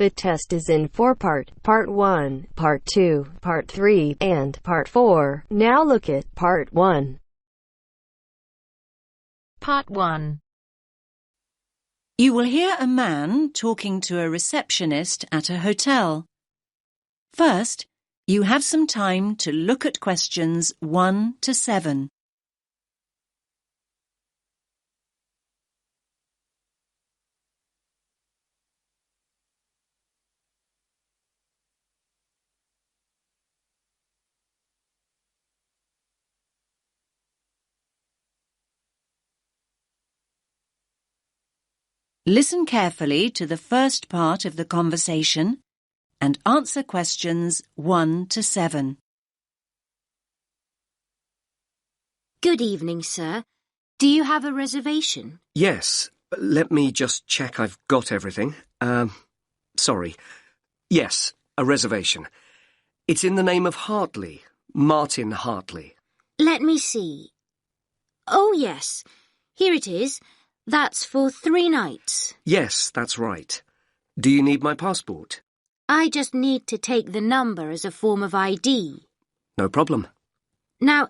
The test is in 4 parts: Part 1, Part 2, Part 3, and Part 4. Now look at Part 1. Part 1. You will hear a man talking to a receptionist at a hotel. First, you have some time to look at questions 1 to 7. Listen carefully to the first part of the conversation and answer questions 1 to 7. Good evening, sir. Do you have a reservation? Yes, let me just check I've got everything. Sorry. Yes, a reservation. It's in the name of Hartley, Martin Hartley. Let me see. Oh, yes. Here it is. That's for 3 nights. Yes, that's right. Do you need my passport? I just need to take the number as a form of ID. No problem. Now,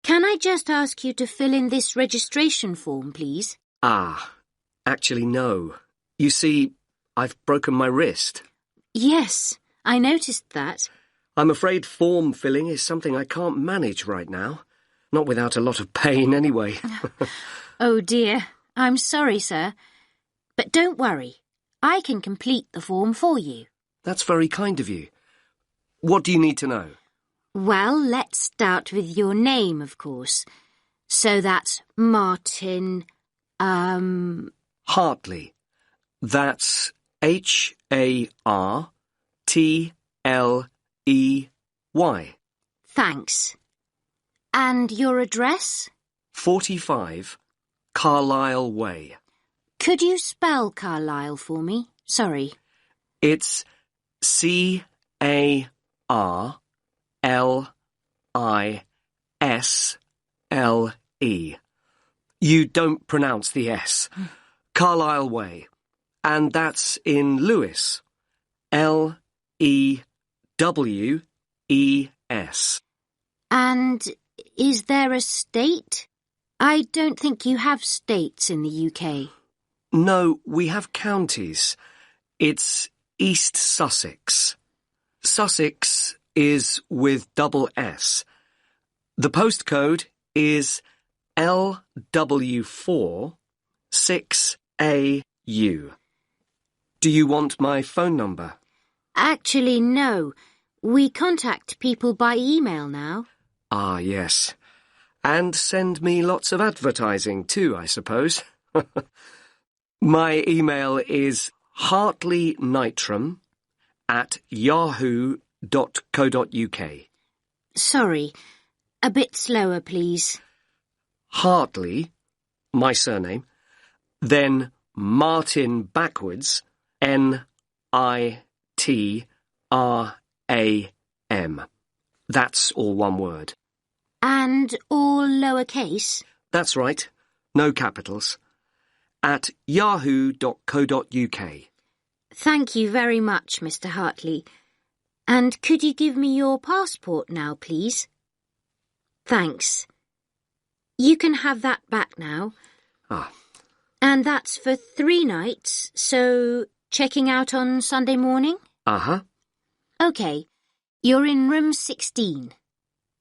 can I just ask you to fill in this registration form, please? Actually, no. You see, I've broken my wrist. Yes, I noticed that. I'm afraid form filling is something I can't manage right now. Not without a lot of pain, anyway. Oh, dear. I'm sorry, sir. But don't worry. I can complete the form for you. That's very kind of you. What do you need to know? Well, let's start with your name, of course. So that's Martin, Hartley. That's Hartley. Thanks. And your address? 45 Carlisle Way. Could you spell Carlisle for me? Sorry. It's Carlisle. You don't pronounce the S. Carlisle Way. And that's in Lewes. Lewes. And is there a state? I don't think you have states in the UK. No, we have counties. It's East Sussex. Sussex is with double S. The postcode is LW4 6AU. Do you want my phone number? Actually, no. We contact people by email now. Ah, yes. And send me lots of advertising too, I suppose. My email is hartleynitram@yahoo.co.uk. Sorry. A bit slower, please. Hartley, my surname, then Martin backwards, NITRAM. That's all one word. And all lowercase? That's right. No capitals. At yahoo.co.uk. Thank you very much, Mr. Hartley. And could you give me your passport now, please? Thanks. You can have that back now. And that's for 3 nights, so checking out on Sunday morning? OK. You're in room 16.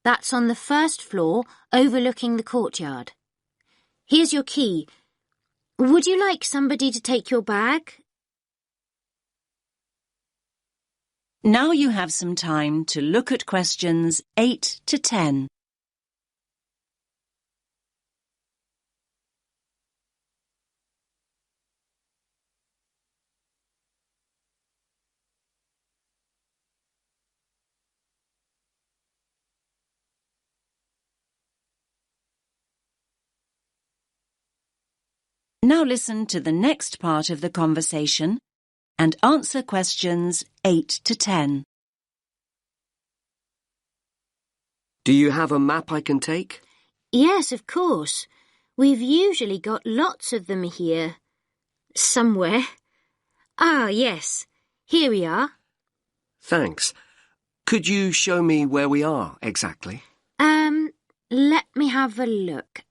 That's on the first floor, overlooking the courtyard. Here's your key. Would you like somebody to take your bag? Now you have some time to look at questions 8 to 10. Now listen to the next part of the conversation and answer questions 8 to 10. Do you have a map I can take? Yes, of course. We've usually got lots of them here. Somewhere. Ah, yes. here we are. Thanks. Could you show me where we are exactly? Let me have a look.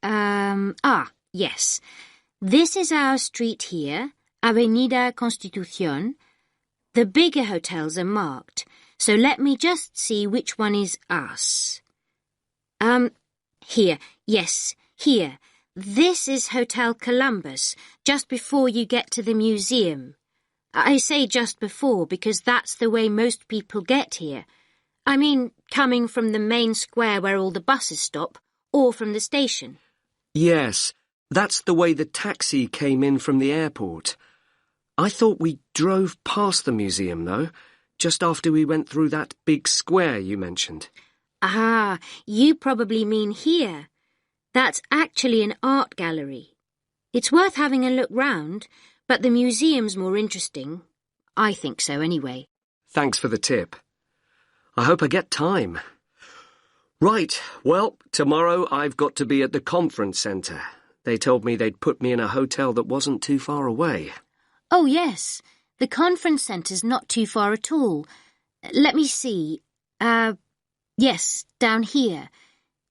Yes. This is our street here, Avenida Constitución. The bigger hotels are marked, so let me just see which one is us. Here. Yes, here. This is Hotel Columbus, just before you get to the museum. I say just before because that's the way most people get here. I mean, coming from the main square where all the buses stop, or from the station. Yes, that's the way the taxi came in from the airport. I thought we drove past the museum, though, just after we went through that big square you mentioned. Ah, you probably mean here. That's actually an art gallery. It's worth having a look round, but the museum's more interesting. I think so anyway. Thanks for the tip. I hope I get time. Right, well, tomorrow I've got to be at the conference centre. They told me they'd put me in a hotel that wasn't too far away. Oh, yes. The conference centre's not too far at all. Let me see. Yes, down here.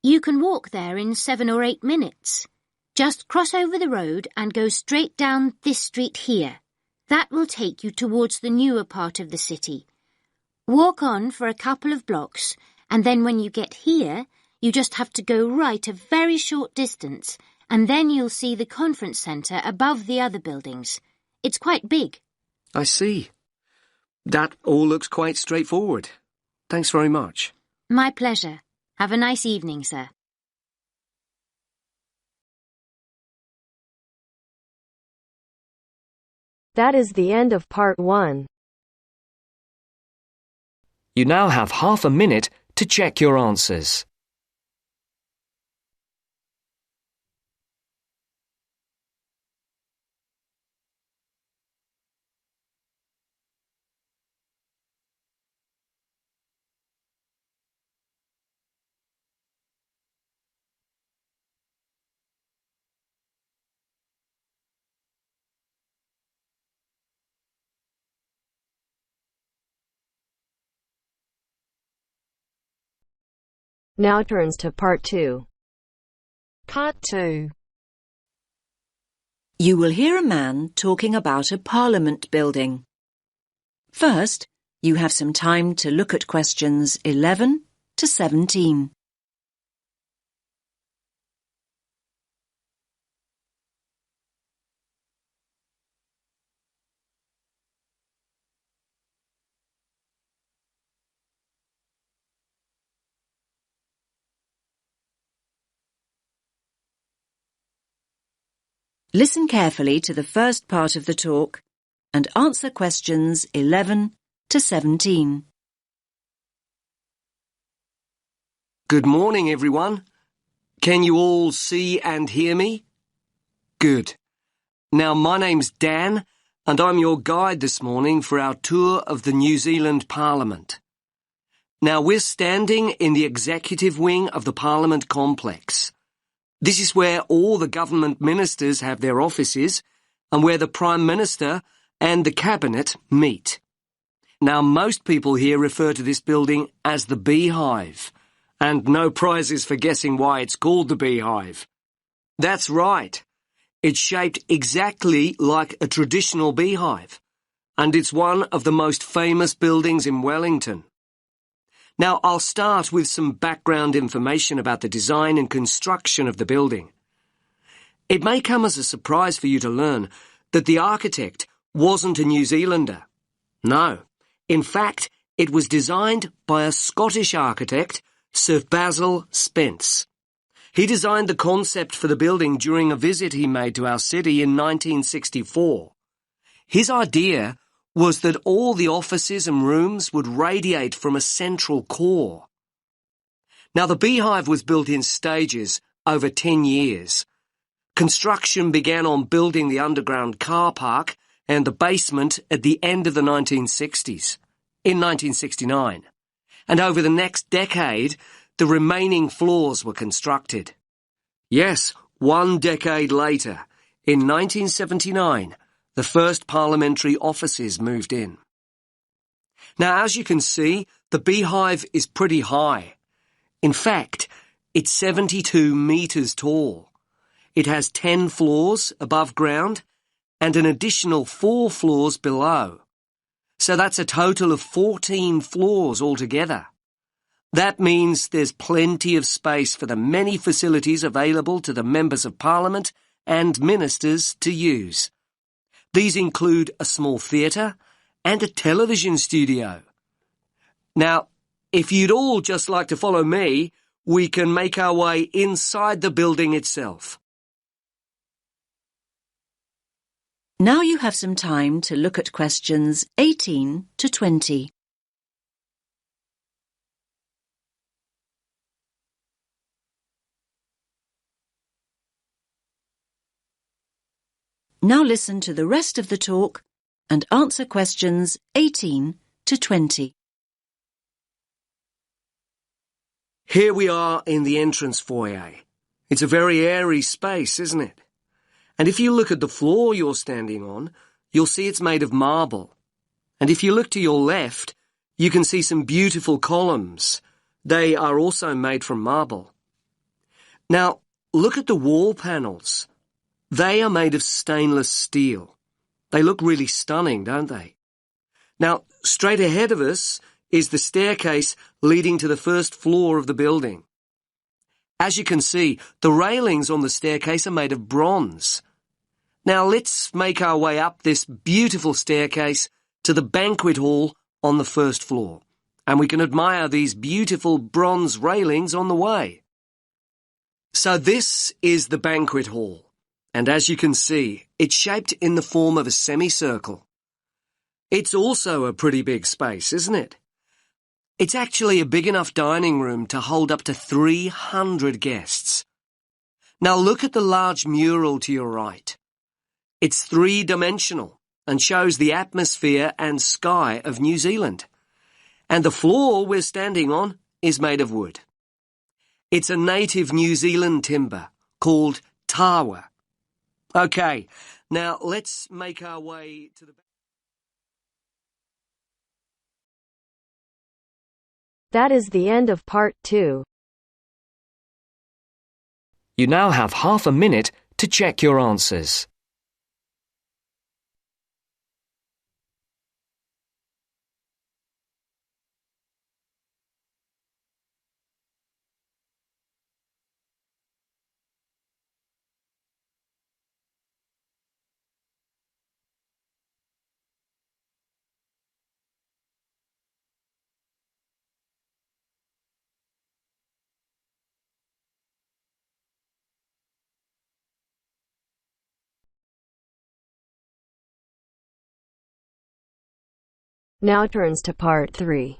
You can walk there in 7 or 8 minutes. Just cross over the road and go straight down this street here. That will take you towards the newer part of the city. Walk on for a couple of blocks, and then when you get here, you just have to go right a very short distance, and then you'll see the conference centre above the other buildings. It's quite big. I see. That all looks quite straightforward. Thanks very much. My pleasure. Have a nice evening, sir. That is the end of part 1. You now have half a minute to check your answers. Now turns to part 2. Part 2. You will hear a man talking about a parliament building. First, you have some time to look at questions 11 to 17. Listen carefully to the first part of the talk and answer questions 11 to 17. Good morning, everyone. Can you all see and hear me? Good. Now, my name's Dan, and I'm your guide this morning for our tour of the New Zealand Parliament. Now, we're standing in the executive wing of the Parliament complex. This is where all the government ministers have their offices and where the Prime Minister and the Cabinet meet. Now, most people here refer to this building as the Beehive, and no prizes for guessing why it's called the Beehive. That's right. It's shaped exactly like a traditional beehive, and it's one of the most famous buildings in Wellington. Now, I'll start with some background information about the design and construction of the building. It may come as a surprise for you to learn that the architect wasn't a New Zealander. No. In fact, it was designed by a Scottish architect, Sir Basil Spence. He designed the concept for the building during a visit he made to our city in 1964. His idea was that all the offices and rooms would radiate from a central core. Now, the Beehive was built in stages over 10 years. Construction began on building the underground car park and the basement at the end of the 1960s, in 1969. And over the next decade, the remaining floors were constructed. Yes, 1 decade later, in 1979, the first parliamentary offices moved in. Now, as you can see, the beehive is pretty high. In fact, it's 72 metres tall. It has 10 floors above ground and an additional 4 floors below. So that's a total of 14 floors altogether. That means there's plenty of space for the many facilities available to the members of Parliament and ministers to use. These include a small theatre and a television studio. Now, if you'd all just like to follow me, we can make our way inside the building itself. Now you have some time to look at questions 18 to 20. Now listen to the rest of the talk and answer questions 18 to 20. Here we are in the entrance foyer. It's a very airy space, isn't it? And if you look at the floor you're standing on, you'll see it's made of marble. And if you look to your left, you can see some beautiful columns. They are also made from marble. Now, look at the wall panels. They are made of stainless steel. They look really stunning, don't they? Now, straight ahead of us is the staircase leading to the first floor of the building. As you can see, the railings on the staircase are made of bronze. Now let's make our way up this beautiful staircase to the banquet hall on the first floor, and we can admire these beautiful bronze railings on the way. So this is the banquet hall, and as you can see, it's shaped in the form of a semicircle. It's also a pretty big space, isn't it? It's actually a big enough dining room to hold up to 300 guests. Now look at the large mural to your right. It's three-dimensional and shows the atmosphere and sky of New Zealand. And the floor we're standing on is made of wood. It's a native New Zealand timber called tawa. Okay, now let's make our way to the... That is the end of part 2. You now have half a minute to check your answers. Now turns to part 3.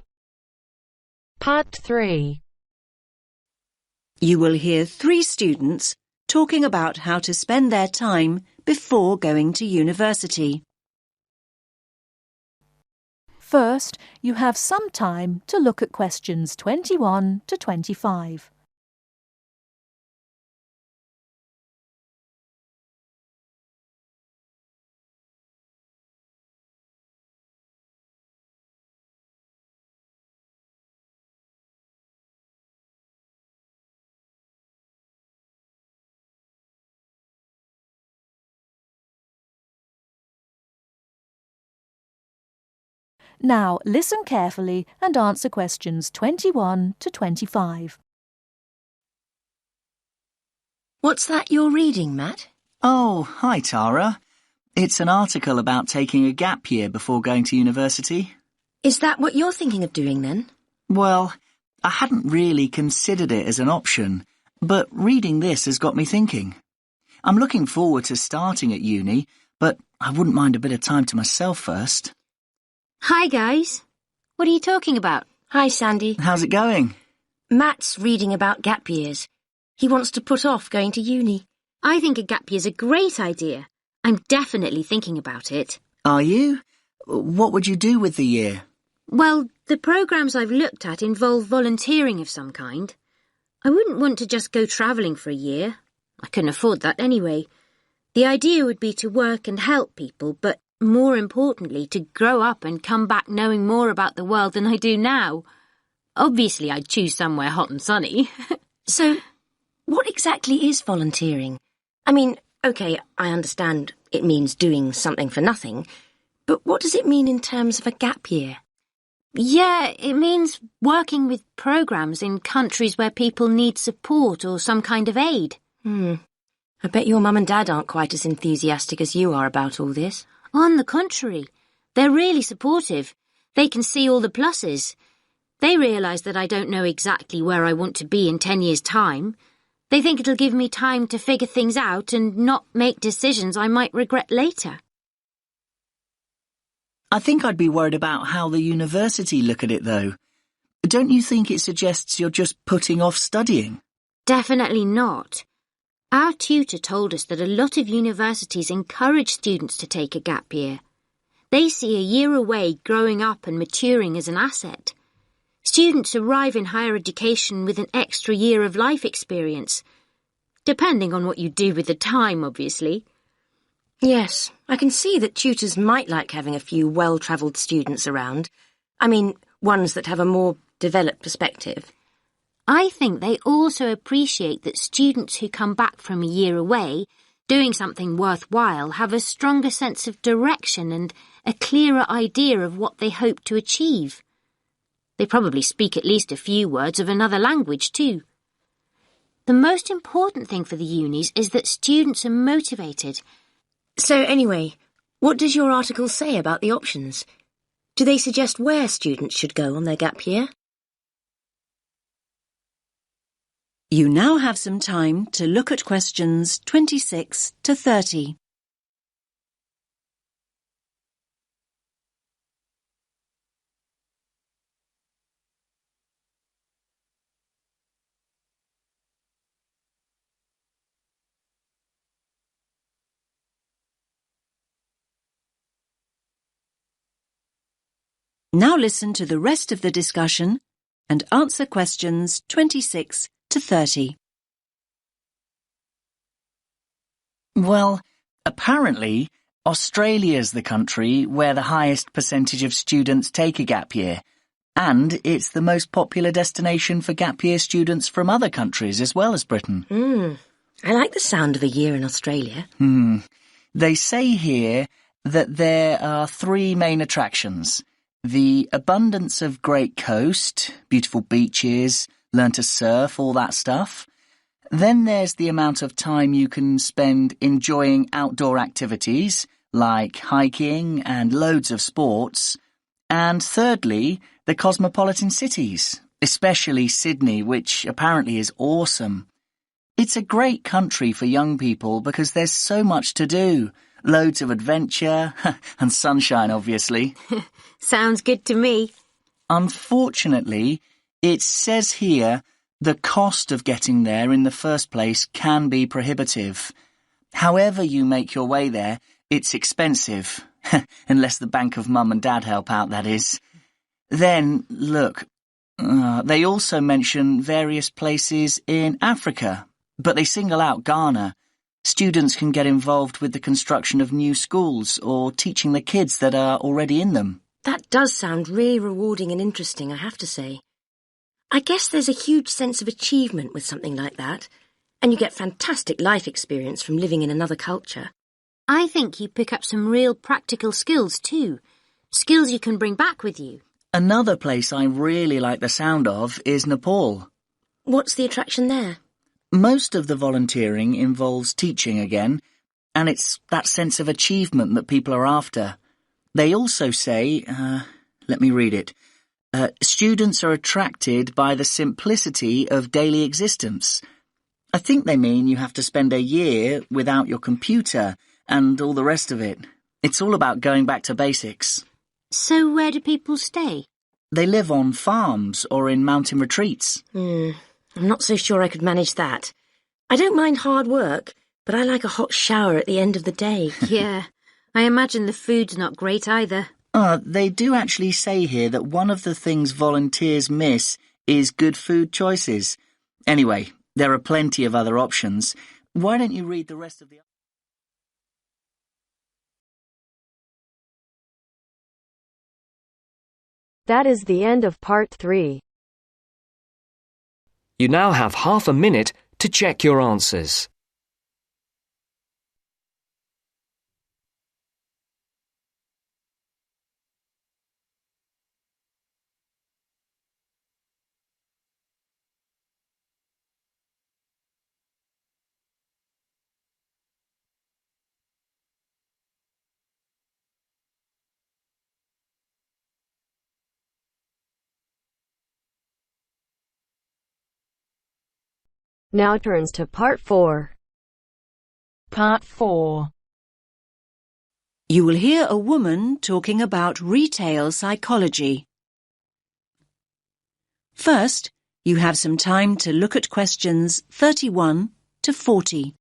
Part 3. You will hear 3 students talking about how to spend their time before going to university. First, you have some time to look at questions 21 to 25. Now listen carefully and answer questions 21 to 25. What's that you're reading, Matt? Oh, hi, Tara. It's an article about taking a gap year before going to university. Is that what you're thinking of doing then? Well, I hadn't really considered it as an option, but reading this has got me thinking. I'm looking forward to starting at uni, but I wouldn't mind a bit of time to myself first. Hi, guys. What are you talking about? Hi, Sandy. How's it going? Matt's reading about gap years. He wants to put off going to uni. I think a gap year's a great idea. I'm definitely thinking about it. Are you? What would you do with the year? Well, the programmes I've looked at involve volunteering of some kind. I wouldn't want to just go travelling for a year. I couldn't afford that anyway. The idea would be to work and help people, but more importantly, to grow up and come back knowing more about the world than I do now. Obviously, I'd choose somewhere hot and sunny. So, what exactly is volunteering? I mean, OK, I understand it means doing something for nothing, but what does it mean in terms of a gap year? Yeah, it means working with programs in countries where people need support or some kind of aid. I bet your mum and dad aren't quite as enthusiastic as you are about all this. On the contrary, they're really supportive. They can see all the pluses. They realise that I don't know exactly where I want to be in 10 years' time. They think it'll give me time to figure things out and not make decisions I might regret later. I think I'd be worried about how the university look at it, though. Don't you think it suggests you're just putting off studying? Definitely not. Our tutor told us that a lot of universities encourage students to take a gap year. They see a year away growing up and maturing as an asset. Students arrive in higher education with an extra year of life experience, depending on what you do with the time, obviously. Yes, I can see that tutors might like having a few well-travelled students around. I mean, ones that have a more developed perspective. I think they also appreciate that students who come back from a year away, doing something worthwhile, have a stronger sense of direction and a clearer idea of what they hope to achieve. They probably speak at least a few words of another language too. The most important thing for the unis is that students are motivated. So anyway, what does your article say about the options? Do they suggest where students should go on their gap year? You now have some time to look at questions 26 to 30. Now listen to the rest of the discussion and answer questions 26 to 30. Well, apparently, Australia's the country where the highest percentage of students take a gap year, and it's the most popular destination for gap year students from other countries as well as Britain. I like the sound of a year in Australia. They say here that there are three main attractions: the abundance of great coast, beautiful beaches, learn to surf, all that stuff. Then there's the amount of time you can spend enjoying outdoor activities, like hiking and loads of sports. And thirdly, the cosmopolitan cities, especially Sydney, which apparently is awesome. It's a great country for young people because there's so much to do. Loads of adventure, and sunshine, obviously. Sounds good to me. Unfortunately, it says here the cost of getting there in the first place can be prohibitive. However you make your way there, it's expensive. Unless the bank of mum and dad help out, that is. Then, look, they also mention various places in Africa, but they single out Ghana. Students can get involved with the construction of new schools or teaching the kids that are already in them. That does sound really rewarding and interesting, I have to say. I guess there's a huge sense of achievement with something like that, and you get fantastic life experience from living in another culture. I think you pick up some real practical skills too. Skills you can bring back with you. Another place I really like the sound of is Nepal. What's the attraction there? Most of the volunteering involves teaching again, and it's that sense of achievement that people are after. They also say, let me read it, students are attracted by the simplicity of daily existence. I think they mean you have to spend a year without your computer and all the rest of it. It's all about going back to basics. So where do people stay? They live on farms or in mountain retreats. I'm not so sure I could manage that. I don't mind hard work, but I like a hot shower at the end of the day. Yeah, I imagine the food's not great either. They do actually say here that one of the things volunteers miss is good food choices. Anyway, there are plenty of other options. Why don't you read the rest of the That is the end of part 3. You now have half a minute to check your answers. Now turns to part 4. Part 4. You will hear a woman talking about retail psychology. First, you have some time to look at questions 31 to 40.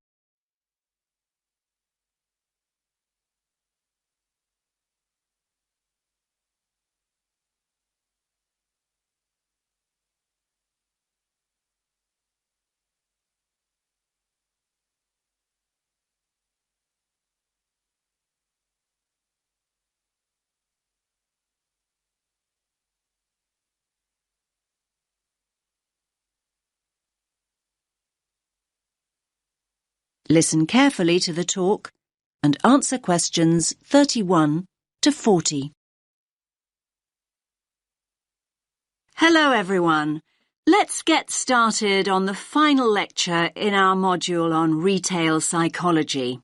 Listen carefully to the talk and answer questions 31 to 40. Hello everyone. Let's get started on the final lecture in our module on retail psychology.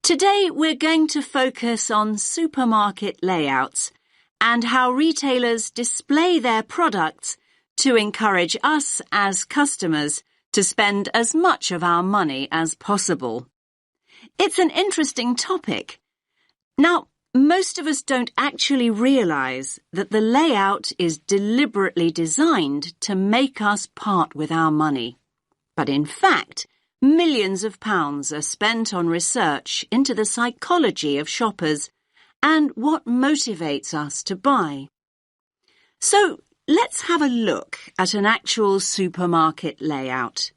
Today we're going to focus on supermarket layouts and how retailers display their products to encourage us as customers to spend as much of our money as possible. It's an interesting topic. Now, most of us don't actually realise that the layout is deliberately designed to make us part with our money. But in fact, millions of pounds are spent on research into the psychology of shoppers and what motivates us to buy. So, let's have a look at an actual supermarket layout.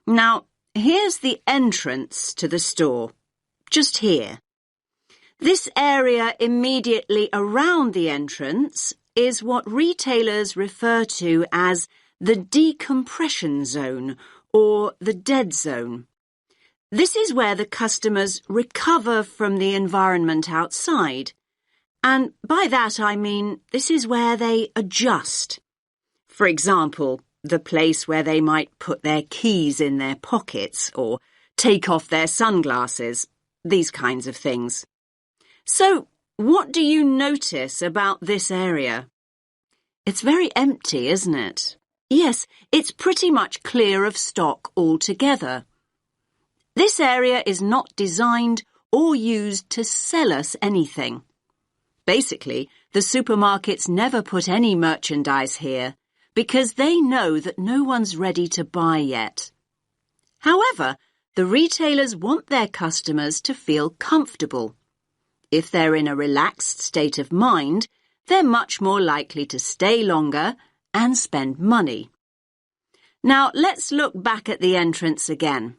Now, here's the entrance to the store, just here. This area immediately around the entrance is what retailers refer to as the decompression zone or the dead zone. This is where the customers recover from the environment outside. And by that I mean this is where they adjust. For example, the place where they might put their keys in their pockets or take off their sunglasses, these kinds of things. So, what do you notice about this area? It's very empty, isn't it? Yes, it's pretty much clear of stock altogether. This area is not designed or used to sell us anything. Basically, the supermarkets never put any merchandise here because they know that no one's ready to buy yet. However, the retailers want their customers to feel comfortable. If they're in a relaxed state of mind, they're much more likely to stay longer and spend money. Now, let's look back at the entrance again.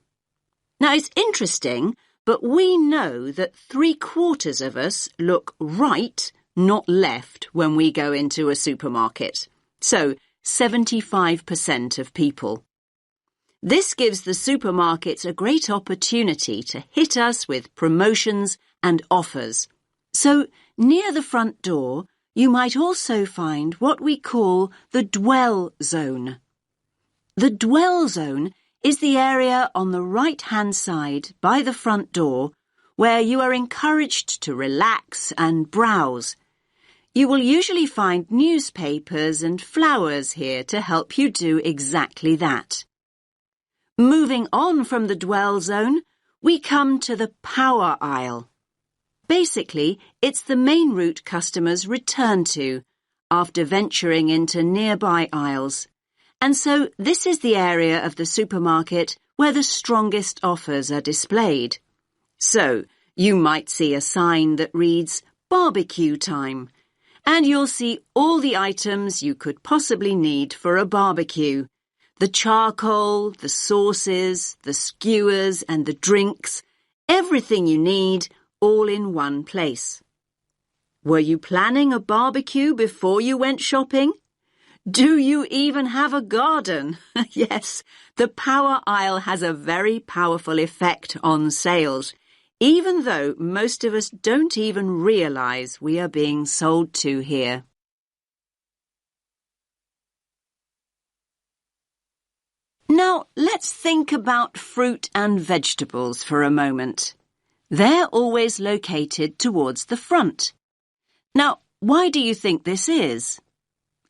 Now, it's interesting, but we know that 3/4 of us look right, not left, when we go into a supermarket. So, 75% of people. This gives the supermarkets a great opportunity to hit us with promotions and offers. So, near the front door, you might also find what we call the dwell zone. The dwell zone is the area on the right-hand side by the front door where you are encouraged to relax and browse. You will usually find newspapers and flowers here to help you do exactly that. Moving on from the dwell zone, we come to the power aisle. Basically, it's the main route customers return to after venturing into nearby aisles. And so this is the area of the supermarket where the strongest offers are displayed. So, you might see a sign that reads barbecue time, and you'll see all the items you could possibly need for a barbecue. The charcoal, the sauces, the skewers and the drinks, everything you need, all in one place. Were you planning a barbecue before you went shopping? Do you even have a garden? Yes, the power aisle has a very powerful effect on sales, even though most of us don't even realise we are being sold to here. Now, let's think about fruit and vegetables for a moment. They're always located towards the front. Now, why do you think this is?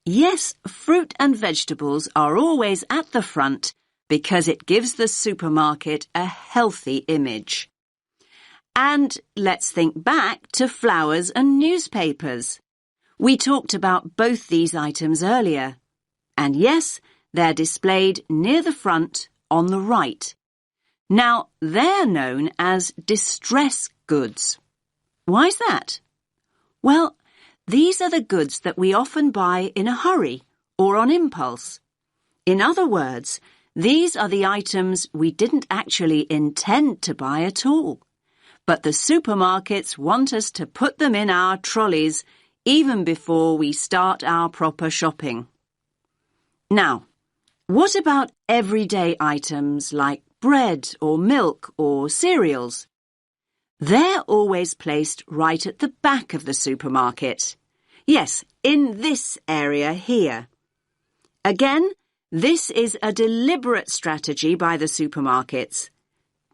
Yes, fruit and vegetables are always at the front because it gives the supermarket a healthy image. And let's think back to flowers and newspapers. We talked about both these items earlier. And yes, they're displayed near the front on the right. Now, they're known as distress goods. Why's that? Well, these are the goods that we often buy in a hurry or on impulse. In other words, these are the items we didn't actually intend to buy at all. But the supermarkets want us to put them in our trolleys even before we start our proper shopping. Now, what about everyday items like bread or milk or cereals? They're always placed right at the back of the supermarket. Yes, in this area here. Again, this is a deliberate strategy by the supermarkets.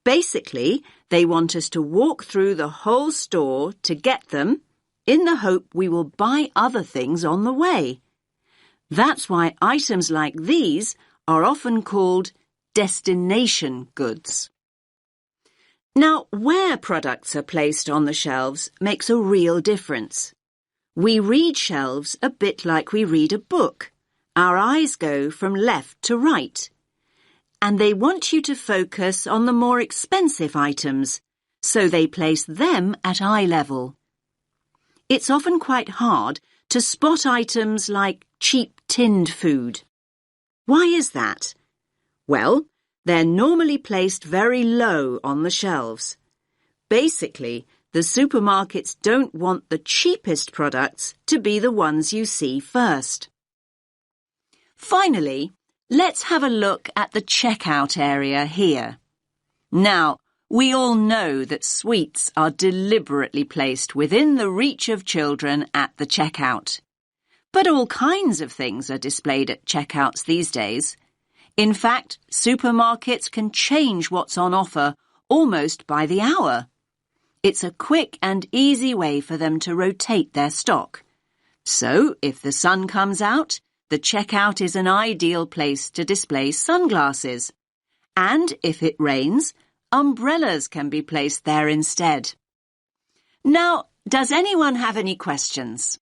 Basically, they want us to walk through the whole store to get them in the hope we will buy other things on the way. That's why items like these are often called destination goods. Now, where products are placed on the shelves makes a real difference. We read shelves a bit like we read a book. Our eyes go from left to right. And they want you to focus on the more expensive items, so they place them at eye level. It's often quite hard to spot items like cheap tinned food. Why is that? Well, they're normally placed very low on the shelves. Basically, the supermarkets don't want the cheapest products to be the ones you see first. Finally, let's have a look at the checkout area here. Now, we all know that sweets are deliberately placed within the reach of children at the checkout. But all kinds of things are displayed at checkouts these days. In fact, supermarkets can change what's on offer almost by the hour. It's a quick and easy way for them to rotate their stock. So, if the sun comes out, the checkout is an ideal place to display sunglasses. And if it rains, umbrellas can be placed there instead. Now, does anyone have any questions?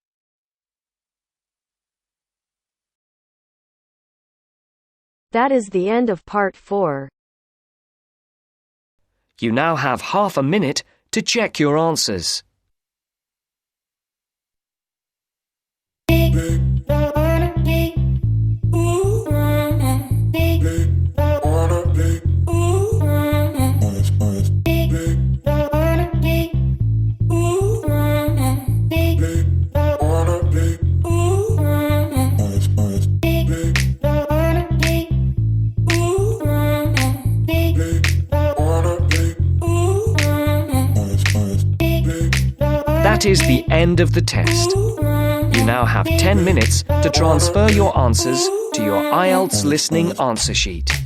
That is the end of part 4. You now have half a minute to check your answers. That is the end of the test. You now have 10 minutes to transfer your answers to your IELTS listening answer sheet.